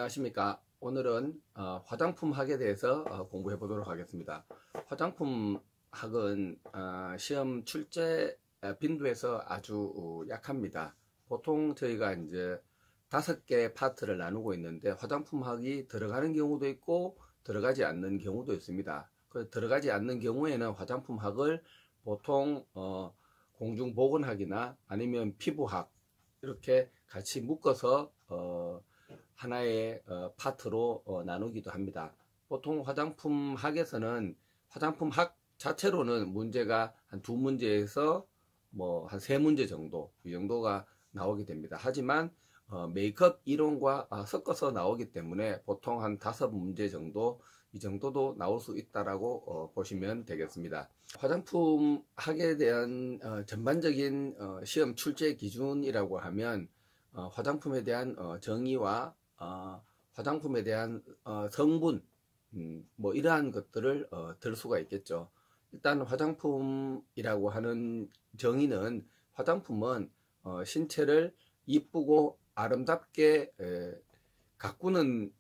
안녕하십니까. 오늘은 화장품 학에 대해서 공부해 보도록 하겠습니다. 화장품 학은 시험 출제 빈도에서 아주 약합니다. 보통 저희가 이제 5개 파트를 나누고 있는데 화장품 학이 들어가는 경우도 있고 들어가지 않는 경우도 있습니다. 들어가지 않는 경우에는 화장품 학을 보통 공중보건학이나 아니면 피부학 이렇게 같이 묶어서 하나의 파트로 나누기도 합니다. 보통 화장품 학에서는 화장품 학 자체로는 문제가 한 2문제에서 뭐 한 3문제 정도 이 정도가 나오게 됩니다. 하지만 메이크업 이론과 섞어서 나오기 때문에 보통 한 5문제 정도 이 정도도 나올 수 있다라고 보시면 되겠습니다. 화장품 학에 대한 전반적인 시험 출제 기준이라고 하면 화장품에 대한 정의와 화장품에 대한 성분 뭐 이러한 것들을 들 수가 있겠죠. 일단 화장품이라고 하는 정의는 화장품은 신체를 이쁘고 아름답게 가꾸는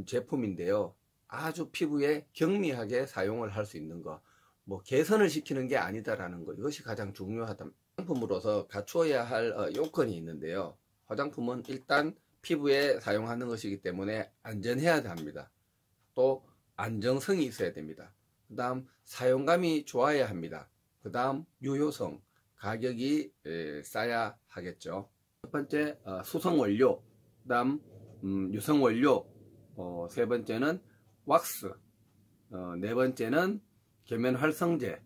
제품인데요. 아주 피부에 경미하게 사용을 할 수 있는 것, 뭐 개선을 시키는 게 아니다라는 것, 이것이 가장 중요하다. 화장품으로서 갖추어야 할 요건이 있는데요. 화장품은 일단 피부에 사용하는 것이기 때문에 안전해야 합니다. 또 안정성이 있어야 됩니다. 그 다음 사용감이 좋아야 합니다. 그 다음 유효성, 가격이 싸야 하겠죠. 첫 번째 수성원료, 그 다음 유성원료, 세 번째는 왁스, 네 번째는 계면활성제,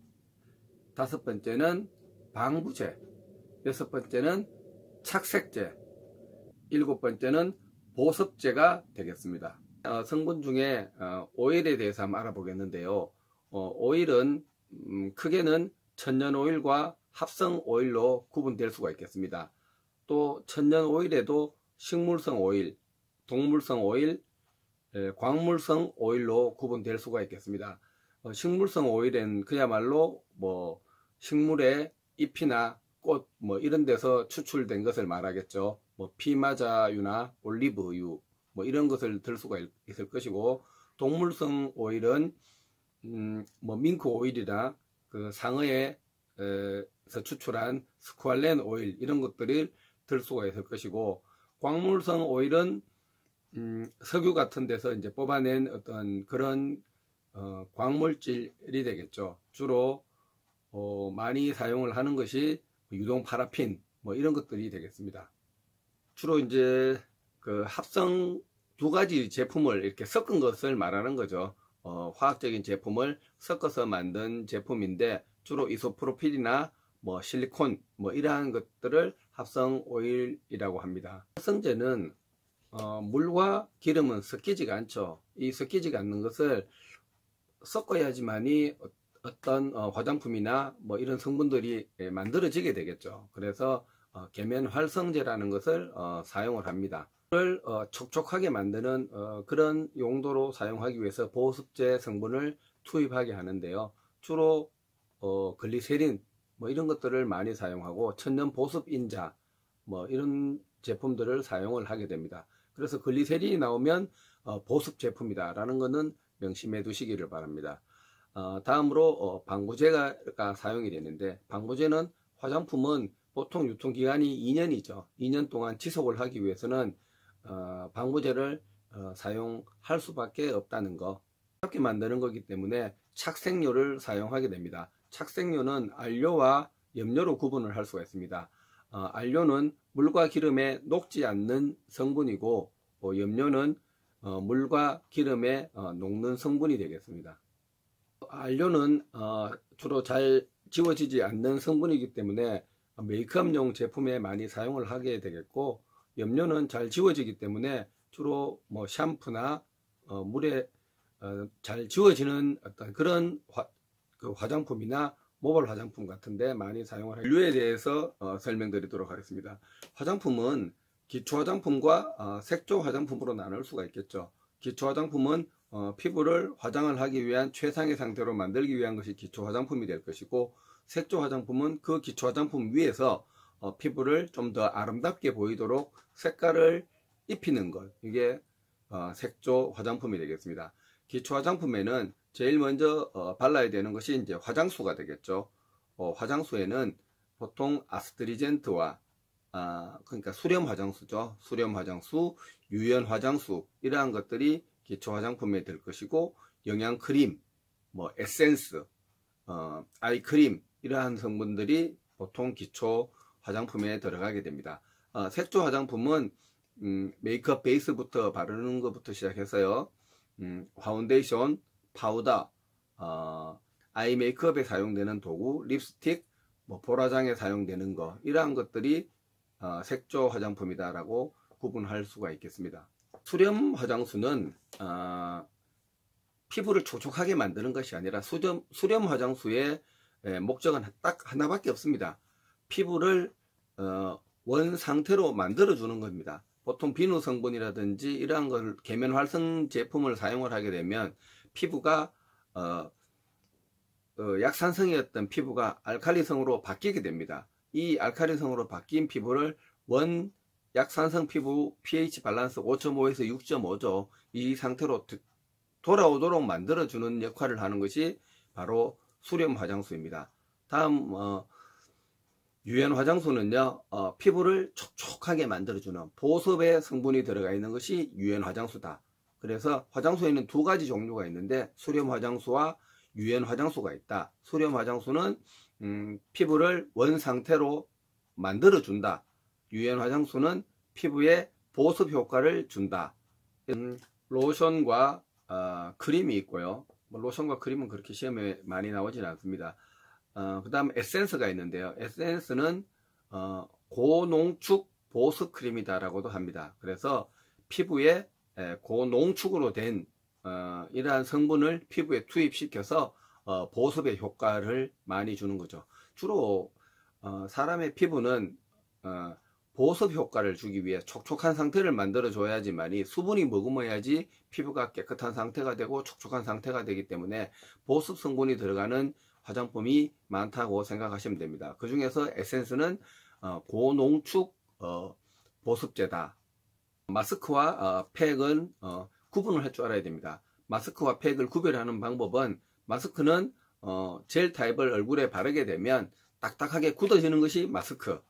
다섯 번째는 방부제, 여섯 번째는 착색제, 일곱 번째는 보습제가 되겠습니다. 성분 중에 오일에 대해서 한번 알아보겠는데요. 오일은 크게는 천연오일과 합성오일로 구분될 수가 있겠습니다. 또 천연오일에도 식물성 오일, 동물성 오일, 광물성 오일로 구분될 수가 있겠습니다. 식물성 오일은 그야말로 뭐 식물의 잎이나 꽃 뭐 이런 데서 추출된 것을 말하겠죠. 뭐 피마자유나 올리브유 뭐 이런 것을 들 수가 있을 것이고, 동물성 오일은 뭐 밍크 오일이나 그 상어에서 추출한 스쿠알렌 오일 이런 것들을 들 수가 있을 것이고, 광물성 오일은 석유 같은 데서 이제 뽑아낸 어떤 그런 광물질이 되겠죠. 주로 많이 사용을 하는 것이 유동 파라핀 뭐 이런 것들이 되겠습니다. 주로 이제 그 합성 2가지 제품을 이렇게 섞은 것을 말하는 거죠. 화학적인 제품을 섞어서 만든 제품인데 주로 이소프로필이나 뭐 실리콘 뭐 이러한 것들을 합성 오일이라고 합니다. 합성제는 물과 기름은 섞이지가 않죠. 이 섞이지가 않는 것을 섞어야지만이 어떤 화장품이나 뭐 이런 성분들이 만들어지게 되겠죠. 그래서 계면활성제라는 것을 사용을 합니다. 를 촉촉하게 만드는 그런 용도로 사용하기 위해서 보습제 성분을 투입하게 하는데요. 주로 글리세린 뭐 이런 것들을 많이 사용하고 천연 보습인자 뭐 이런 제품들을 사용을 하게 됩니다. 그래서 글리세린이 나오면 보습 제품이다 라는 것은 명심해 두시기를 바랍니다. 다음으로 방부제가 사용이 되는데, 방부제는 화장품은 보통 유통기간이 2년이죠. 2년 동안 지속을 하기 위해서는 방부제를 사용할 수밖에 없다는 거. 이렇게 만드는 거기 때문에 착색료를 사용하게 됩니다. 착색료는 안료와 염료로 구분을 할 수가 있습니다. 안료는 물과 기름에 녹지 않는 성분이고, 염료는 물과 기름에 녹는 성분이 되겠습니다. 안료는 주로 잘 지워지지 않는 성분이기 때문에 메이크업용 제품에 많이 사용을 하게 되겠고, 염료는 잘 지워지기 때문에 주로 뭐 샴푸나 물에 잘 지워지는 어떤 그런 화장품이나 모발 화장품 같은데 많이 사용을 해요. 연료에 대해서 설명드리도록 하겠습니다. 화장품은 기초 화장품과 색조 화장품으로 나눌 수가 있겠죠. 기초 화장품은 피부를 화장을 하기 위한 최상의 상태로 만들기 위한 것이 기초 화장품이 될 것이고, 색조 화장품은 그 기초 화장품 위에서 피부를 좀 더 아름답게 보이도록 색깔을 입히는 것, 이게 색조 화장품이 되겠습니다. 기초 화장품에는 제일 먼저 발라야 되는 것이 이제 화장수가 되겠죠. 화장수에는 보통 아스트리젠트와 그러니까 수렴 화장수죠. 수렴 화장수, 유연 화장수 이러한 것들이 기초 화장품에 될 것이고, 영양 크림, 뭐 에센스, 아이크림 이러한 성분들이 보통 기초 화장품에 들어가게 됩니다. 색조 화장품은 메이크업 베이스부터 바르는 것부터 시작해서요, 파운데이션, 파우더, 아이 메이크업에 사용되는 도구, 립스틱, 뭐 보라장에 사용되는 거, 이러한 것들이 색조 화장품이다 라고 구분할 수가 있겠습니다. 수렴 화장수는 피부를 촉촉하게 만드는 것이 아니라 수렴 화장수의 목적은 딱 하나밖에 없습니다. 피부를 원 상태로 만들어 주는 겁니다. 보통 비누 성분이라든지 이러한 걸 계면 활성 제품을 사용을 하게 되면 피부가 약산성이었던 피부가 알칼리성으로 바뀌게 됩니다. 이 알칼리성으로 바뀐 피부를 원 약산성 피부 pH 밸런스 5.5에서 6.5죠. 이 상태로 돌아오도록 만들어주는 역할을 하는 것이 바로 수렴 화장수입니다. 다음 유연 화장수는요, 피부를 촉촉하게 만들어주는 보습의 성분이 들어가 있는 것이 유연 화장수다. 그래서 화장수에는 두 가지 종류가 있는데 수렴 화장수와 유연 화장수가 있다. 수렴 화장수는 피부를 원 상태로 만들어준다. 유연 화장수는 피부에 보습 효과를 준다. 로션과 크림이 있고요. 로션과 크림은 그렇게 시험에 많이 나오지는 않습니다. 그 다음 에센스가 있는데요. 에센스는 고농축 보습 크림이다 라고도 합니다. 그래서 피부에 고농축으로 된 이러한 성분을 피부에 투입시켜서 보습의 효과를 많이 주는 거죠. 주로 사람의 피부는 보습 효과를 주기 위해 촉촉한 상태를 만들어 줘야지만이 수분이 머금어야지 피부가 깨끗한 상태가 되고 촉촉한 상태가 되기 때문에 보습 성분이 들어가는 화장품이 많다고 생각하시면 됩니다. 그 중에서 에센스는 고농축 보습제다. 마스크와 팩은 구분을 할 줄 알아야 됩니다. 마스크와 팩을 구별하는 방법은, 마스크는 젤 타입을 얼굴에 바르게 되면 딱딱하게 굳어지는 것이 마스크,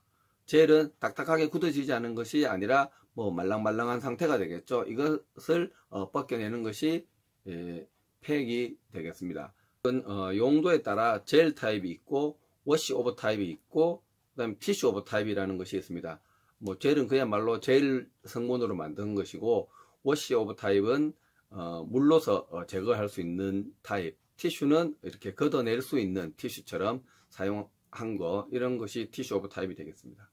젤은 딱딱하게 굳어지지 않은 것이 아니라 뭐 말랑말랑한 상태가 되겠죠. 이것을 벗겨내는 것이 팩이 되겠습니다. 용도에 따라 젤 타입이 있고 워시 오버 타입이 있고 그다음 티슈 오버 타입이라는 것이 있습니다. 뭐 젤은 그야말로 젤 성분으로 만든 것이고, 워시 오버 타입은 물로서 제거할 수 있는 타입, 티슈는 이렇게 걷어낼 수 있는 티슈처럼 사용한 거, 이런 것이 티슈 오브 타입이 되겠습니다.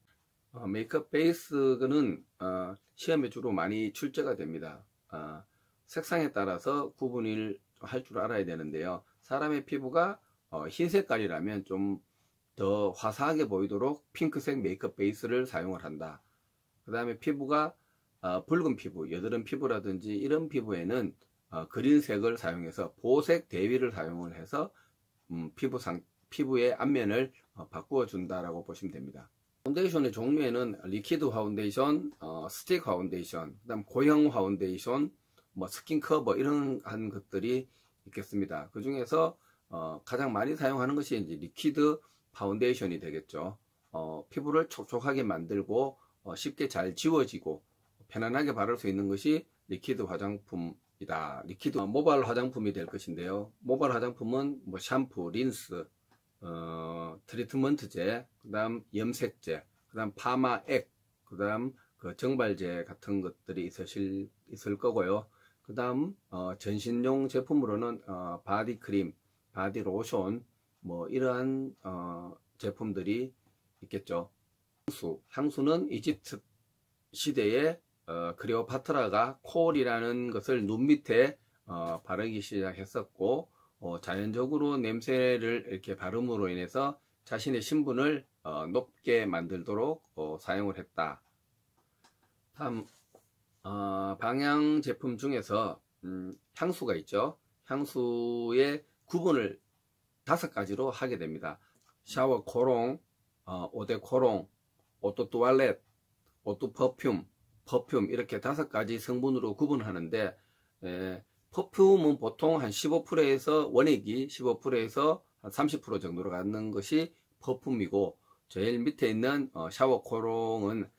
메이크업 베이스는 시험에 주로 많이 출제가 됩니다. 색상에 따라서 구분을 할 줄 알아야 되는데요. 사람의 피부가 흰 색깔이라면 좀 더 화사하게 보이도록 핑크색 메이크업 베이스를 사용을 한다. 그 다음에 피부가 붉은 피부, 여드름 피부라든지 이런 피부에는 그린색을 사용해서 보색 대위를 사용을 해서 피부의 앞면을 바꾸어 준다라고 보시면 됩니다. 파운데이션의 종류에는 리퀴드 파운데이션, 스틱 파운데이션, 그다음 고형 파운데이션, 뭐 스킨 커버 이런 한 것들이 있겠습니다. 그 중에서 가장 많이 사용하는 것이 이제 리퀴드 파운데이션이 되겠죠. 피부를 촉촉하게 만들고 쉽게 잘 지워지고 편안하게 바를 수 있는 것이 리퀴드 화장품이다. 리퀴드 모발 화장품이 될 것인데요. 모발 화장품은 뭐 샴푸, 린스, 트리트먼트제, 그 다음 염색제, 그 다음 파마액, 그 다음 그 정발제 같은 것들이 있을 거고요. 그 다음 전신용 제품으로는 바디크림, 바디로션, 뭐 이러한 제품들이 있겠죠. 향수는 이집트 시대에 클레오파트라가 콜이라는 것을 눈 밑에 바르기 시작했었고, 자연적으로 냄새를 이렇게 바름으로 인해서 자신의 신분을 높게 만들도록 사용을 했다. 다음 방향 제품 중에서 향수가 있죠. 향수의 구분을 5가지로 하게 됩니다. 샤워 코롱, 오데 코롱, 오토 투알렛, 오토 퍼퓸, 퍼퓸 이렇게 5가지 성분으로 구분하는데, 퍼퓸은 보통 한 15%에서 원액이 15%에서 한 30% 정도로 가는 것이 퍼퓸이고, 제일 밑에 있는 샤워 코롱은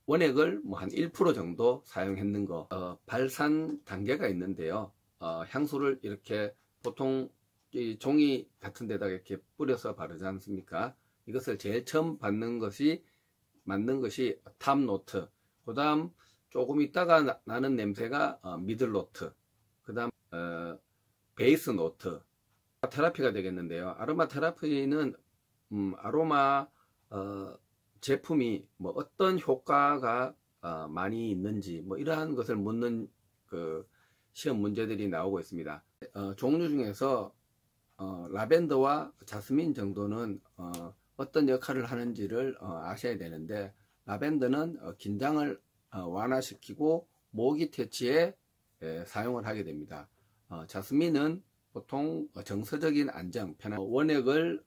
원액을 뭐 한 1% 정도 사용했는 거. 발산 단계가 있는데요. 향수를 이렇게 보통 이 종이 같은 데다가 이렇게 뿌려서 바르지 않습니까? 이것을 제일 처음 만든 것이 탑 노트, 그 다음 조금 있다가 나는 냄새가 미들 노트, 그 다음 베이스 노트, 테라피가 되겠는데요. 아로마 테라피는 아로마 제품이 뭐 어떤 효과가 많이 있는지 뭐 이러한 것을 묻는 그 시험 문제들이 나오고 있습니다. 종류 중에서 라벤더와 자스민 정도는 어떤 역할을 하는지를 아셔야 되는데, 라벤더는 긴장을 완화시키고 모기 퇴치에 사용을 하게 됩니다. 자스민은 보통 정서적인 안정, 편안, 원액을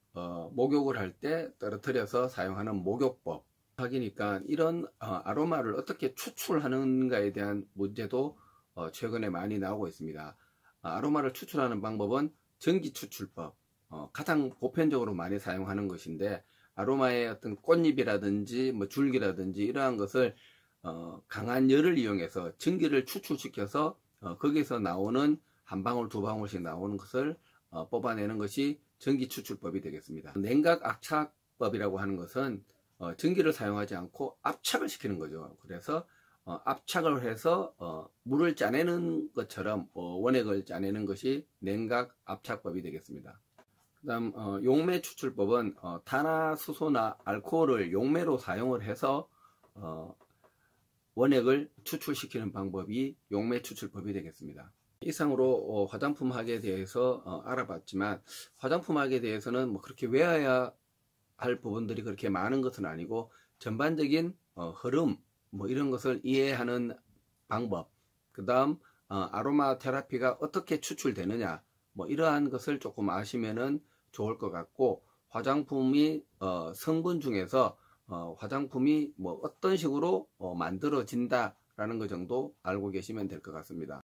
목욕을 할 때 떨어뜨려서 사용하는 목욕법 하기니까 이런 아로마를 어떻게 추출하는가에 대한 문제도 최근에 많이 나오고 있습니다. 아로마를 추출하는 방법은 전기 추출법, 가장 보편적으로 많이 사용하는 것인데, 아로마의 어떤 꽃잎이라든지 뭐 줄기라든지 이러한 것을 강한 열을 이용해서 전기를 추출시켜서 거기서 나오는 한 방울 두 방울씩 나오는 것을 뽑아내는 것이 전기 추출법이 되겠습니다. 냉각 압착법이라고 하는 것은 전기를 사용하지 않고 압착을 시키는 거죠. 그래서 압착을 해서 물을 짜내는 것처럼 원액을 짜내는 것이 냉각 압착법이 되겠습니다. 그 다음 용매 추출법은 탄화수소나 알코올을 용매로 사용을 해서 원액을 추출시키는 방법이 용매 추출법이 되겠습니다. 이상으로 화장품학에 대해서 알아봤지만, 화장품학에 대해서는 뭐 그렇게 외워야 할 부분들이 그렇게 많은 것은 아니고, 전반적인 흐름 뭐 이런 것을 이해하는 방법, 그 다음 아로마 테라피가 어떻게 추출되느냐, 뭐 이러한 것을 조금 아시면은 좋을 것 같고, 화장품이 성분 중에서 화장품이 뭐 어떤 식으로 만들어진다 라는 것 정도 알고 계시면 될 것 같습니다.